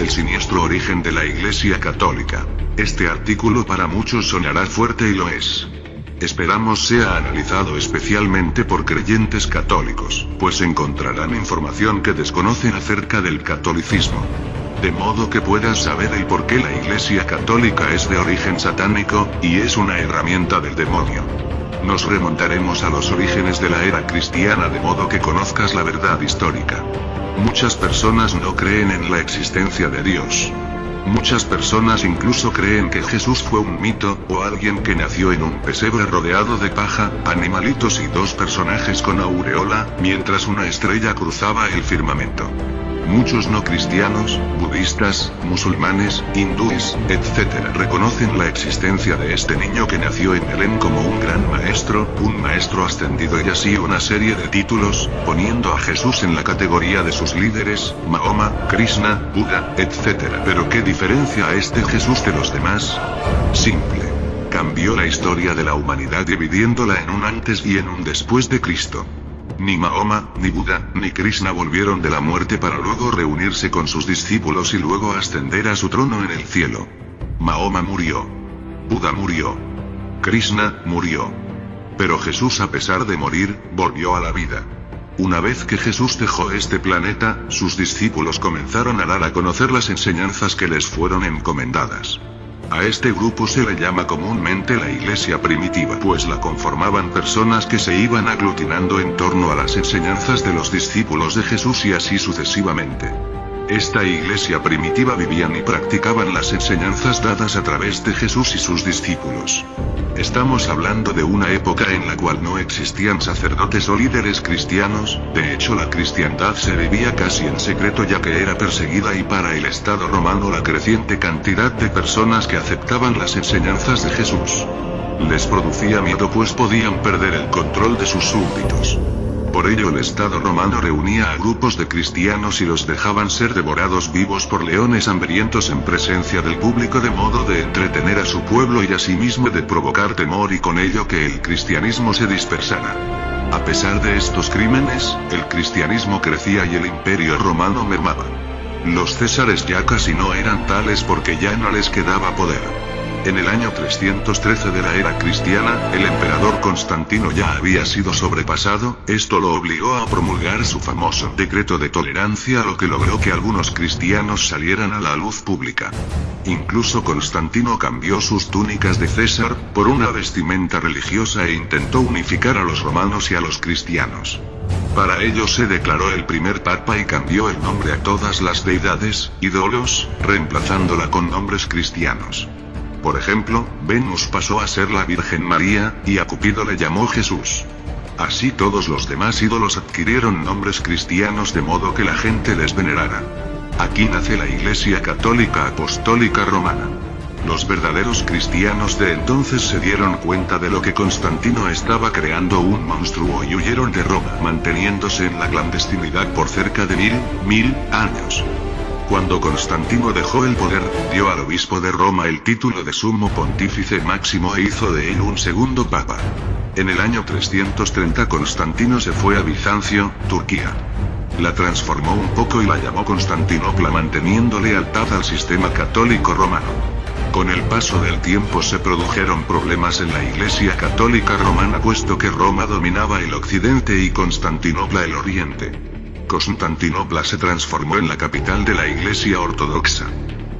el siniestro origen de la Iglesia Católica. Este artículo para muchos sonará fuerte y lo es. Esperamos sea analizado especialmente por creyentes católicos, pues encontrarán información que desconocen acerca del catolicismo. De modo que puedas saber el por qué la Iglesia Católica es de origen satánico, y es una herramienta del demonio. Nos remontaremos a los orígenes de la era cristiana de modo que conozcas la verdad histórica. Muchas personas no creen en la existencia de Dios. Muchas personas incluso creen que Jesús fue un mito, o alguien que nació en un pesebre rodeado de paja, animalitos y dos personajes con aureola, mientras una estrella cruzaba el firmamento. Muchos no cristianos, budistas, musulmanes, hindúes, etc. reconocen la existencia de este niño que nació en Belén como un gran maestro, un maestro ascendido y así una serie de títulos, poniendo a Jesús en la categoría de sus líderes, Mahoma, Krishna, Buda, etc. Pero ¿qué diferencia a este Jesús de los demás? Simple. Cambió la historia de la humanidad dividiéndola en un antes y en un después de Cristo. Ni Mahoma, ni Buda, ni Krishna volvieron de la muerte para luego reunirse con sus discípulos y luego ascender a su trono en el cielo. Mahoma murió. Buda murió. Krishna murió. Pero Jesús, a pesar de morir, volvió a la vida. Una vez que Jesús dejó este planeta, sus discípulos comenzaron a dar a conocer las enseñanzas que les fueron encomendadas. A este grupo se le llama comúnmente la Iglesia primitiva, pues la conformaban personas que se iban aglutinando en torno a las enseñanzas de los discípulos de Jesús y así sucesivamente. Esta Iglesia primitiva vivían y practicaban las enseñanzas dadas a través de Jesús y sus discípulos. Estamos hablando de una época en la cual no existían sacerdotes o líderes cristianos, de hecho la cristiandad se vivía casi en secreto ya que era perseguida y para el Estado romano la creciente cantidad de personas que aceptaban las enseñanzas de Jesús les producía miedo pues podían perder el control de sus súbditos. Por ello el Estado romano reunía a grupos de cristianos y los dejaban ser devorados vivos por leones hambrientos en presencia del público de modo de entretener a su pueblo y asimismo de provocar temor y con ello que el cristianismo se dispersara. A pesar de estos crímenes, el cristianismo crecía y el imperio romano mermaba. Los césares ya casi no eran tales porque ya no les quedaba poder. En el año 313 de la era cristiana, el emperador Constantino ya había sido sobrepasado, esto lo obligó a promulgar su famoso decreto de tolerancia, lo que logró que algunos cristianos salieran a la luz pública. Incluso Constantino cambió sus túnicas de César por una vestimenta religiosa e intentó unificar a los romanos y a los cristianos. Para ello se declaró el primer papa y cambió el nombre a todas las deidades, ídolos, reemplazándola con nombres cristianos. Por ejemplo, Venus pasó a ser la Virgen María, y a Cupido le llamó Jesús. Así todos los demás ídolos adquirieron nombres cristianos de modo que la gente les venerara. Aquí nace la Iglesia Católica Apostólica Romana. Los verdaderos cristianos de entonces se dieron cuenta de lo que Constantino estaba creando un monstruo y huyeron de Roma, manteniéndose en la clandestinidad por cerca de mil años. Cuando Constantino dejó el poder, dio al obispo de Roma el título de sumo pontífice máximo e hizo de él un segundo papa. En el año 330 Constantino se fue a Bizancio, Turquía. La transformó un poco y la llamó Constantinopla manteniendo lealtad al sistema católico romano. Con el paso del tiempo se produjeron problemas en la Iglesia Católica Romana puesto que Roma dominaba el occidente y Constantinopla el oriente. Constantinopla se transformó en la capital de la Iglesia Ortodoxa.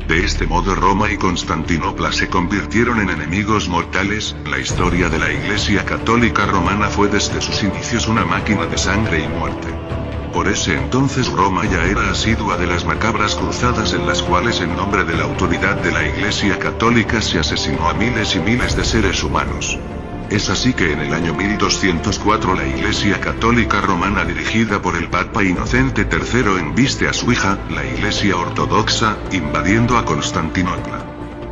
De este modo Roma y Constantinopla se convirtieron en enemigos mortales. La historia de la Iglesia Católica Romana fue desde sus inicios una máquina de sangre y muerte. Por ese entonces Roma ya era asidua de las macabras cruzadas en las cuales en nombre de la autoridad de la Iglesia Católica se asesinó a miles y miles de seres humanos. Es así que en el año 1204 la Iglesia Católica Romana dirigida por el Papa Inocente III embiste a su hija, la Iglesia Ortodoxa, invadiendo a Constantinopla.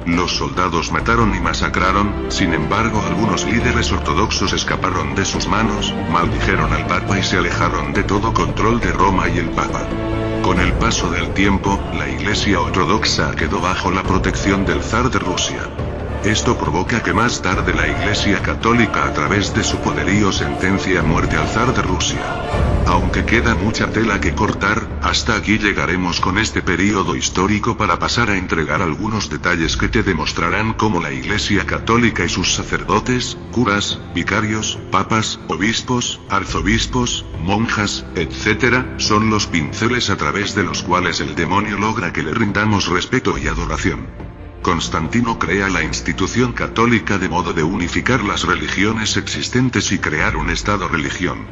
Los soldados mataron y masacraron, sin embargo algunos líderes ortodoxos escaparon de sus manos, maldijeron al Papa y se alejaron de todo control de Roma y el Papa. Con el paso del tiempo, la Iglesia Ortodoxa quedó bajo la protección del zar de Rusia. Esto provoca que más tarde la Iglesia Católica a través de su poderío sentencia a muerte al zar de Rusia. Aunque queda mucha tela que cortar, hasta aquí llegaremos con este período histórico para pasar a entregar algunos detalles que te demostrarán cómo la Iglesia Católica y sus sacerdotes, curas, vicarios, papas, obispos, arzobispos, monjas, etc., son los pinceles a través de los cuales el demonio logra que le rindamos respeto y adoración. Constantino crea la institución católica de modo de unificar las religiones existentes y crear un estado-religión.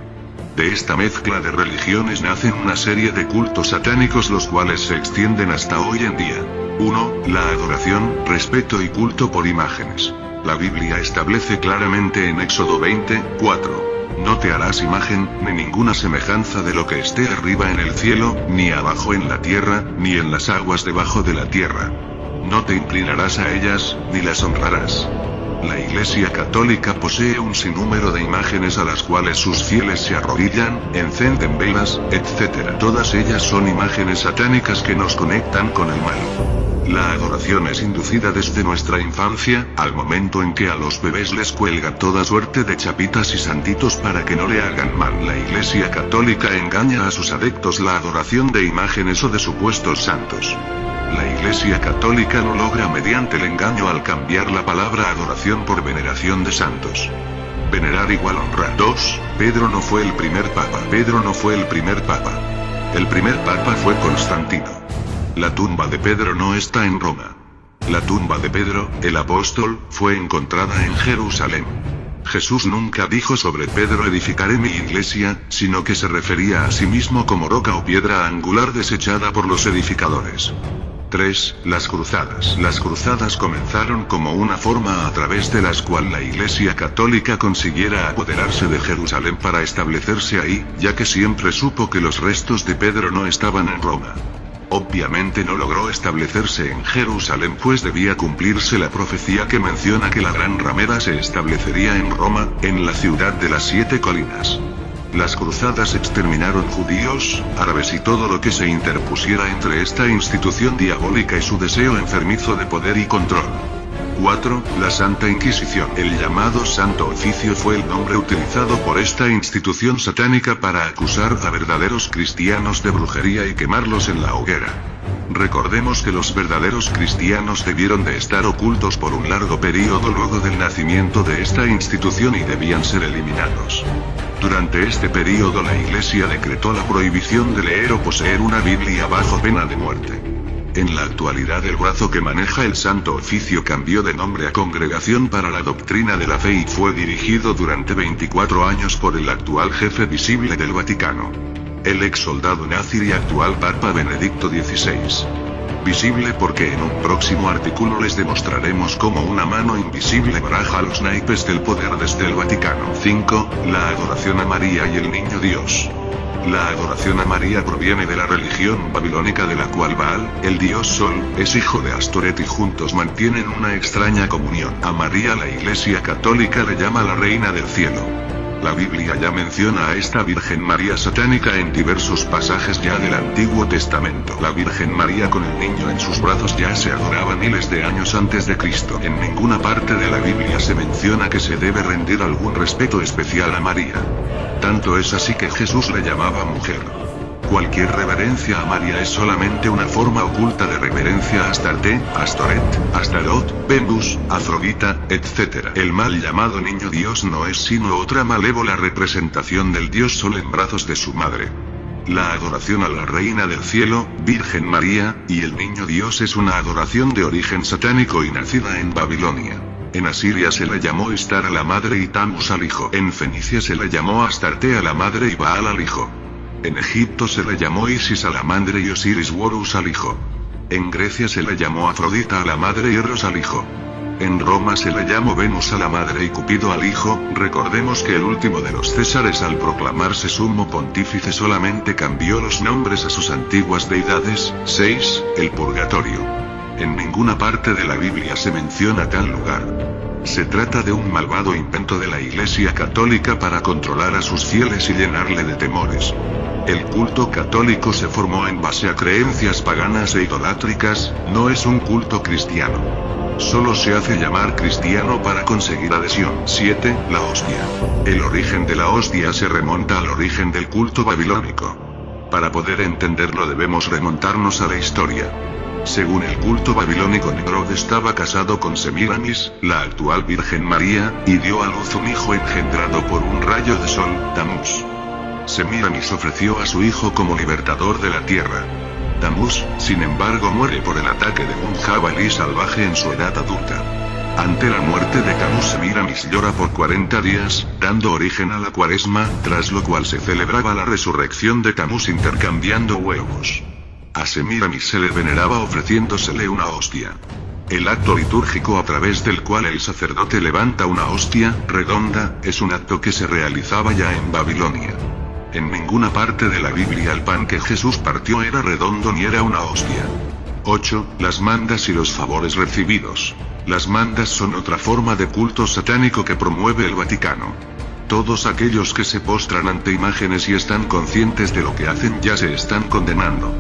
De esta mezcla de religiones nacen una serie de cultos satánicos los cuales se extienden hasta hoy en día. 1. La adoración, respeto y culto por imágenes. La Biblia establece claramente en Éxodo 20:4. No te harás imagen, ni ninguna semejanza de lo que esté arriba en el cielo, ni abajo en la tierra, ni en las aguas debajo de la tierra. No te inclinarás a ellas, ni las honrarás. La Iglesia Católica posee un sinnúmero de imágenes a las cuales sus fieles se arrodillan, encenden velas, etc. Todas ellas son imágenes satánicas que nos conectan con el mal. La adoración es inducida desde nuestra infancia, al momento en que a los bebés les cuelga toda suerte de chapitas y santitos para que no le hagan mal. La Iglesia Católica engaña a sus adeptos la adoración de imágenes o de supuestos santos. La Iglesia Católica lo logra mediante el engaño al cambiar la palabra adoración por veneración de santos. Venerar igual honrar. 2. Pedro no fue el primer papa. Pedro no fue el primer papa. El primer papa fue Constantino. La tumba de Pedro no está en Roma. La tumba de Pedro, el apóstol, fue encontrada en Jerusalén. Jesús nunca dijo sobre Pedro edificaré mi iglesia, sino que se refería a sí mismo como roca o piedra angular desechada por los edificadores. 3. Las cruzadas. Las cruzadas comenzaron como una forma a través de las cual la Iglesia Católica consiguiera apoderarse de Jerusalén para establecerse ahí, ya que siempre supo que los restos de Pedro no estaban en Roma. Obviamente no logró establecerse en Jerusalén pues debía cumplirse la profecía que menciona que la gran ramera se establecería en Roma, en la ciudad de las 7 colinas. Las cruzadas exterminaron judíos, árabes y todo lo que se interpusiera entre esta institución diabólica y su deseo enfermizo de poder y control. 4. La Santa Inquisición. El llamado Santo Oficio fue el nombre utilizado por esta institución satánica para acusar a verdaderos cristianos de brujería y quemarlos en la hoguera. Recordemos que los verdaderos cristianos debieron de estar ocultos por un largo periodo luego del nacimiento de esta institución y debían ser eliminados. Durante este periodo la Iglesia decretó la prohibición de leer o poseer una Biblia bajo pena de muerte. En la actualidad el brazo que maneja el Santo Oficio cambió de nombre a Congregación para la Doctrina de la Fe y fue dirigido durante 24 años por el actual jefe visible del Vaticano. El ex soldado nazi y actual Papa Benedicto XVI. Visible porque en un próximo artículo les demostraremos cómo una mano invisible baraja los naipes del poder desde el Vaticano. 5. La adoración a María y el Niño Dios. La adoración a María proviene de la religión babilónica de la cual Baal, el dios Sol, es hijo de Astoret y juntos mantienen una extraña comunión. A María la Iglesia Católica le llama la Reina del Cielo. La Biblia ya menciona a esta Virgen María satánica en diversos pasajes ya del Antiguo Testamento. La Virgen María con el niño en sus brazos ya se adoraba miles de años antes de Cristo. En ninguna parte de la Biblia se menciona que se debe rendir algún respeto especial a María. Tanto es así que Jesús le llamaba mujer. Cualquier reverencia a María es solamente una forma oculta de reverencia a Astarte, Astoret, Astarot, Venus, Afrodita, etc. El mal llamado Niño Dios no es sino otra malévola representación del dios Sol en brazos de su madre. La adoración a la Reina del Cielo, Virgen María, y el Niño Dios es una adoración de origen satánico y nacida en Babilonia. En Asiria se le llamó Estar a la madre y Tamus al hijo. En Fenicia se le llamó Astarte a la madre y Baal al hijo. En Egipto se le llamó Isis a la madre y Osiris Horus al hijo. En Grecia se le llamó Afrodita a la madre y Eros al hijo. En Roma se le llamó Venus a la madre y Cupido al hijo. Recordemos que el último de los Césares al proclamarse sumo pontífice solamente cambió los nombres a sus antiguas deidades. 6. El purgatorio. En ninguna parte de la Biblia se menciona tal lugar. Se trata de un malvado invento de la Iglesia Católica para controlar a sus fieles y llenarle de temores. El culto católico se formó en base a creencias paganas e idolátricas, no es un culto cristiano. Solo se hace llamar cristiano para conseguir adhesión. 7. La hostia. El origen de la hostia se remonta al origen del culto babilónico. Para poder entenderlo debemos remontarnos a la historia. Según el culto babilónico, Nimrod estaba casado con Semíramis, la actual Virgen María, y dio a luz un hijo engendrado por un rayo de sol, Tamuz. Semíramis ofreció a su hijo como libertador de la tierra. Tamuz, sin embargo, muere por el ataque de un jabalí salvaje en su edad adulta. Ante la muerte de Tamuz, Semíramis llora por 40 días, dando origen a la Cuaresma, tras lo cual se celebraba la resurrección de Tamuz intercambiando huevos. A Semíramis se le veneraba ofreciéndosele una hostia. El acto litúrgico a través del cual el sacerdote levanta una hostia redonda, es un acto que se realizaba ya en Babilonia. En ninguna parte de la Biblia el pan que Jesús partió era redondo ni era una hostia. 8. Las mandas y los favores recibidos. Las mandas son otra forma de culto satánico que promueve el Vaticano. Todos aquellos que se postran ante imágenes y están conscientes de lo que hacen ya se están condenando.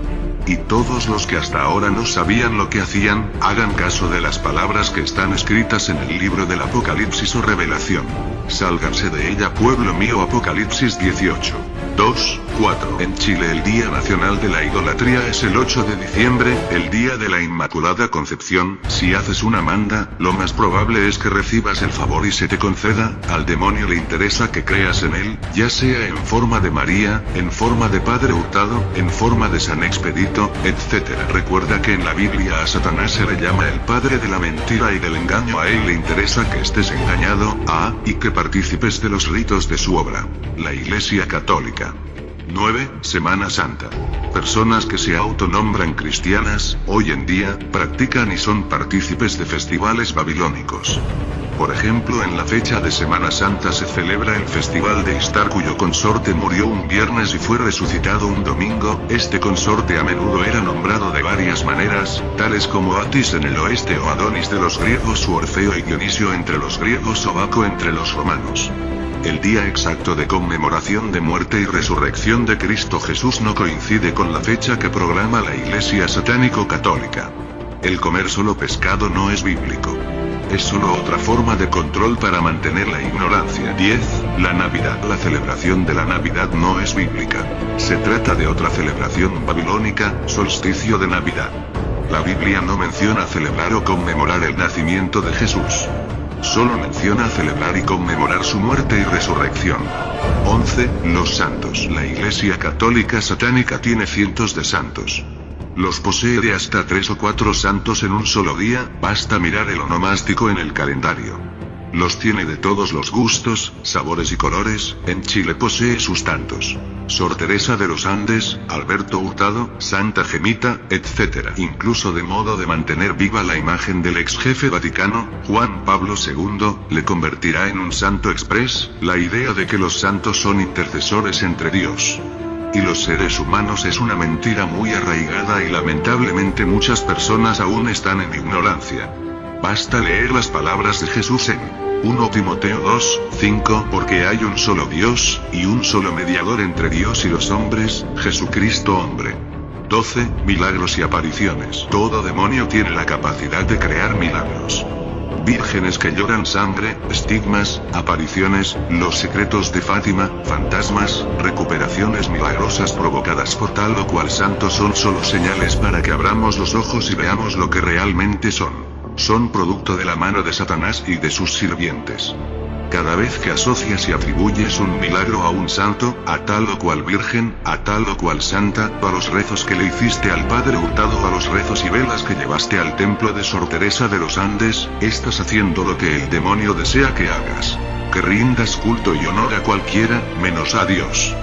Y todos los que hasta ahora no sabían lo que hacían, hagan caso de las palabras que están escritas en el libro del Apocalipsis o Revelación. Sálganse de ella, pueblo mío. Apocalipsis 18. 2, 4. En Chile el Día Nacional de la Idolatría es el 8 de diciembre, el Día de la Inmaculada Concepción. Si haces una manda, lo más probable es que recibas el favor y se te conceda. Al demonio le interesa que creas en él, ya sea en forma de María, en forma de Padre Hurtado, en forma de San Expedito, etc. Recuerda que en la Biblia a Satanás se le llama el padre de la mentira y del engaño. A él le interesa que estés engañado, y que participes de los ritos de su obra. La Iglesia Católica. 9. Semana Santa. Personas que se autonombran cristianas, hoy en día, practican y son partícipes de festivales babilónicos. Por ejemplo, en la fecha de Semana Santa se celebra el Festival de Istar, cuyo consorte murió un viernes y fue resucitado un domingo. Este consorte a menudo era nombrado de varias maneras, tales como Atis en el oeste o Adonis de los griegos u Orfeo y Dionisio entre los griegos o Baco entre los romanos. El día exacto de conmemoración de muerte y resurrección de Cristo Jesús no coincide con la fecha que programa la Iglesia Satánico-Católica. El comer solo pescado no es bíblico. Es solo otra forma de control para mantener la ignorancia. 10. La Navidad. La celebración de la Navidad no es bíblica. Se trata de otra celebración babilónica, solsticio de Navidad. La Biblia no menciona celebrar o conmemorar el nacimiento de Jesús. Solo menciona celebrar y conmemorar su muerte y resurrección. 11. Los santos. La Iglesia Católica Satánica tiene cientos de santos. Los posee de hasta 3 o 4 santos en un solo día, basta mirar el onomástico en el calendario. Los tiene de todos los gustos, sabores y colores. En Chile posee sus tantos: Sor Teresa de los Andes, Alberto Hurtado, Santa Gemita, etc. Incluso de modo de mantener viva la imagen del ex jefe vaticano, Juan Pablo II, le convertirá en un santo express. La idea de que los santos son intercesores entre Dios y los seres humanos es una mentira muy arraigada y lamentablemente muchas personas aún están en ignorancia. Basta leer las palabras de Jesús en 1 Timoteo 2, 5, porque hay un solo Dios, y un solo mediador entre Dios y los hombres, Jesucristo hombre. 12. Milagros y apariciones. Todo demonio tiene la capacidad de crear milagros. Vírgenes que lloran sangre, estigmas, apariciones, los secretos de Fátima, fantasmas, recuperaciones milagrosas provocadas por tal o cual santo son solo señales para que abramos los ojos y veamos lo que realmente son. Son producto de la mano de Satanás y de sus sirvientes. Cada vez que asocias y atribuyes un milagro a un santo, a tal o cual virgen, a tal o cual santa, a los rezos que le hiciste al Padre Hurtado, a los rezos y velas que llevaste al templo de Sor Teresa de los Andes, estás haciendo lo que el demonio desea que hagas: que rindas culto y honor a cualquiera, menos a Dios.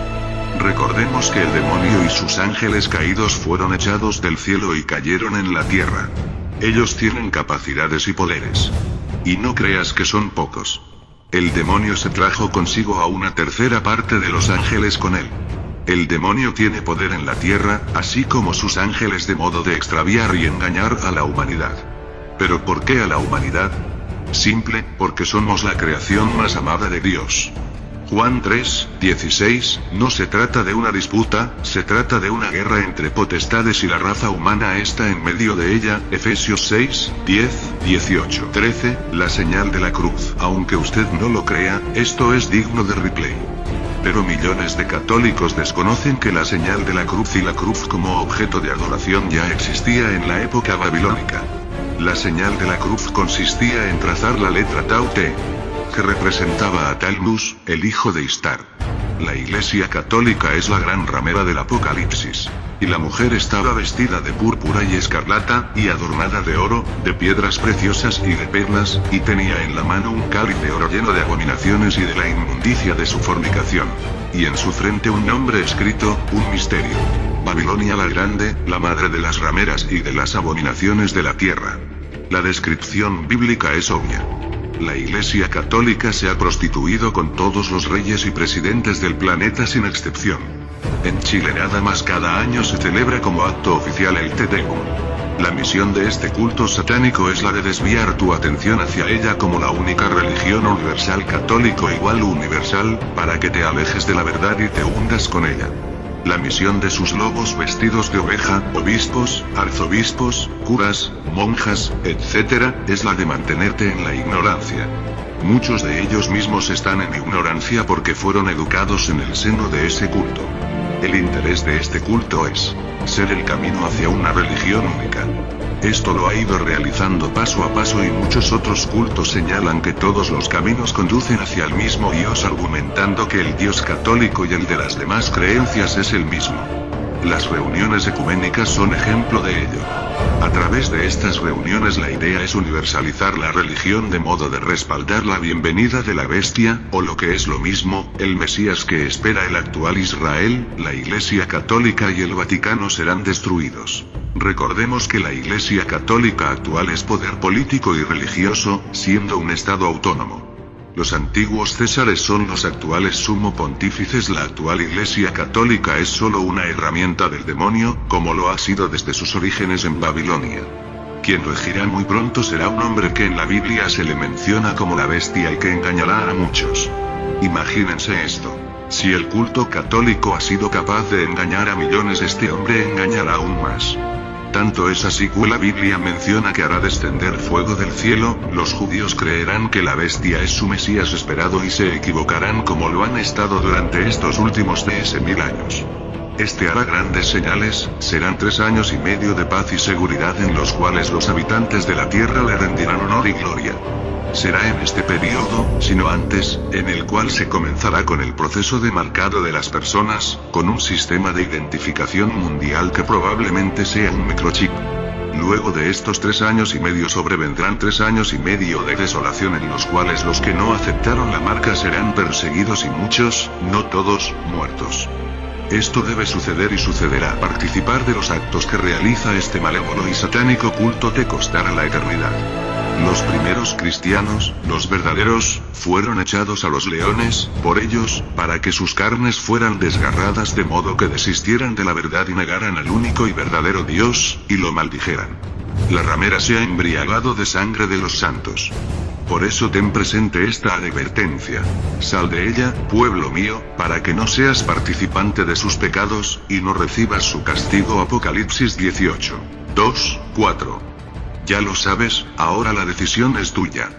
Recordemos que el demonio y sus ángeles caídos fueron echados del cielo y cayeron en la tierra. Ellos tienen capacidades y poderes. Y no creas que son pocos. El demonio se trajo consigo a una tercera parte de los ángeles con él. El demonio tiene poder en la tierra, así como sus ángeles, de modo de extraviar y engañar a la humanidad. ¿Pero por qué a la humanidad? Simple, porque somos la creación más amada de Dios. Juan 3:16, no se trata de una disputa, se trata de una guerra entre potestades y la raza humana está en medio de ella. Efesios 6:10-18-13, la señal de la cruz. Aunque usted no lo crea, esto es digno de replay. Pero millones de católicos desconocen que la señal de la cruz y la cruz como objeto de adoración ya existía en la época babilónica. La señal de la cruz consistía en trazar la letra Tau Te, que representaba a Talmus, el hijo de Istar. La Iglesia Católica es la gran ramera del Apocalipsis. Y la mujer estaba vestida de púrpura y escarlata, y adornada de oro, de piedras preciosas y de perlas, y tenía en la mano un cáliz de oro lleno de abominaciones y de la inmundicia de su fornicación. Y en su frente un nombre escrito, un misterio. Babilonia la Grande, la madre de las rameras y de las abominaciones de la tierra. La descripción bíblica es obvia. La Iglesia Católica se ha prostituido con todos los reyes y presidentes del planeta sin excepción. En Chile nada más cada año se celebra como acto oficial el Te Deum. La misión de este culto satánico es la de desviar tu atención hacia ella como la única religión universal católico igual universal, para que te alejes de la verdad y te hundas con ella. La misión de sus lobos vestidos de oveja, obispos, arzobispos, curas, monjas, etc., es la de mantenerte en la ignorancia. Muchos de ellos mismos están en ignorancia porque fueron educados en el seno de ese culto. El interés de este culto es ser el camino hacia una religión única. Esto lo ha ido realizando paso a paso y muchos otros cultos señalan que todos los caminos conducen hacia el mismo Dios, argumentando que el Dios católico y el de las demás creencias es el mismo. Las reuniones ecuménicas son ejemplo de ello. A través de estas reuniones la idea es universalizar la religión de modo de respaldar la bienvenida de la bestia, o lo que es lo mismo, el Mesías que espera el actual Israel. La Iglesia Católica y el Vaticano serán destruidos. Recordemos que la Iglesia Católica actual es poder político y religioso, siendo un estado autónomo. Los antiguos césares son los actuales sumo pontífices. La actual Iglesia Católica es solo una herramienta del demonio, como lo ha sido desde sus orígenes en Babilonia. Quien regirá muy pronto será un hombre que en la Biblia se le menciona como la bestia y que engañará a muchos. Imagínense esto. Si el culto católico ha sido capaz de engañar a millones, este hombre engañará aún más. Tanto es así que la Biblia menciona que hará descender fuego del cielo. Los judíos creerán que la bestia es su Mesías esperado y se equivocarán como lo han estado durante estos últimos 10.000 años. Este hará grandes señales, serán 3 años y medio de paz y seguridad en los cuales los habitantes de la tierra le rendirán honor y gloria. Será en este periodo, si no antes, en el cual se comenzará con el proceso de marcado de las personas, con un sistema de identificación mundial que probablemente sea un microchip. Luego de estos 3 años y medio sobrevendrán 3 años y medio de desolación en los cuales los que no aceptaron la marca serán perseguidos y muchos, no todos, muertos. Esto debe suceder y sucederá. Participar de los actos que realiza este malévolo y satánico culto te costará la eternidad. Los primeros cristianos, los verdaderos, fueron echados a los leones, por ellos, para que sus carnes fueran desgarradas de modo que desistieran de la verdad y negaran al único y verdadero Dios, y lo maldijeran. La ramera se ha embriagado de sangre de los santos. Por eso ten presente esta advertencia. Sal de ella, pueblo mío, para que no seas participante de sus pecados, y no recibas su castigo. Apocalipsis 18:2-4. Ya lo sabes, ahora la decisión es tuya.